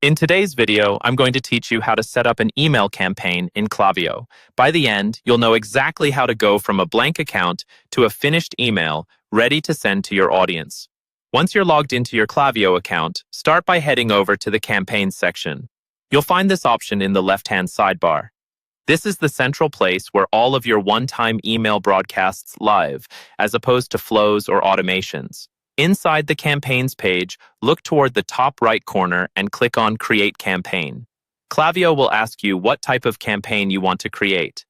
In today's video, I'm going to teach you how to set up an email campaign in Klaviyo. By the end, you'll know exactly how to go from a blank account to a finished email ready to send to your audience. Once you're logged into your Klaviyo account, start by heading over to the Campaigns section. You'll find this option in the left-hand sidebar. This is the central place where all of your one-time email broadcasts live, as opposed to flows or automations. Inside the Campaigns page, look toward the top right corner and click on Create Campaign. Klaviyo will ask you what type of campaign you want to create.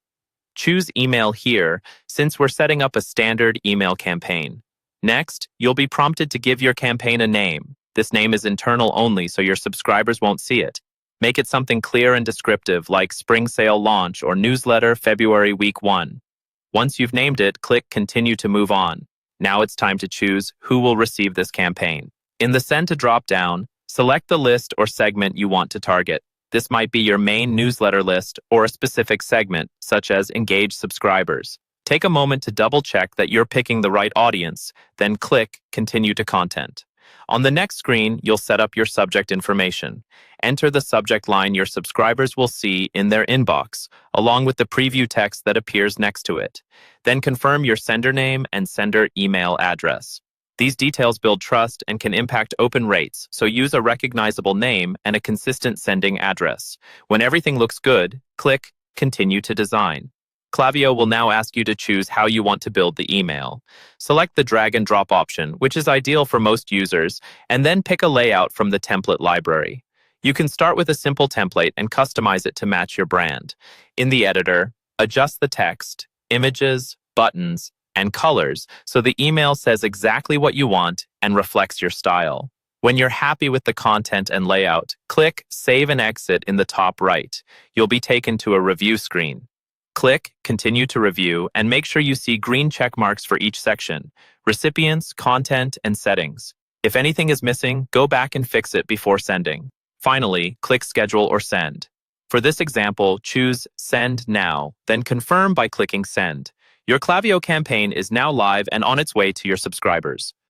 Choose Email here, since we're setting up a standard email campaign. Next, you'll be prompted to give your campaign a name. This name is internal only, so your subscribers won't see it. Make it something clear and descriptive, like Spring Sale Launch or Newsletter February Week 1. Once you've named it, click Continue to move on. Now it's time to choose who will receive this campaign. In the Send to drop-down, select the list or segment you want to target. This might be your main newsletter list or a specific segment, such as engaged subscribers. Take a moment to double-check that you're picking the right audience, then click Continue to Content. On the next screen, you'll set up your subject information. Enter the subject line your subscribers will see in their inbox, along with the preview text that appears next to it. Then confirm your sender name and sender email address. These details build trust and can impact open rates, so use a recognizable name and a consistent sending address. When everything looks good, click Continue to Design. Klaviyo will now ask you to choose how you want to build the email. Select the drag and drop option, which is ideal for most users, and then pick a layout from the template library. You can start with a simple template and customize it to match your brand. In the editor, adjust the text, images, buttons, and colors so the email says exactly what you want and reflects your style. When you're happy with the content and layout, click Save and Exit in the top right. You'll be taken to a review screen. Click Continue to Review and make sure you see green check marks for each section: recipients, content, and settings. If anything is missing, go back and fix it before sending. Finally, click Schedule or Send. For this example, choose Send Now, then confirm by clicking Send. Your Klaviyo campaign is now live and on its way to your subscribers.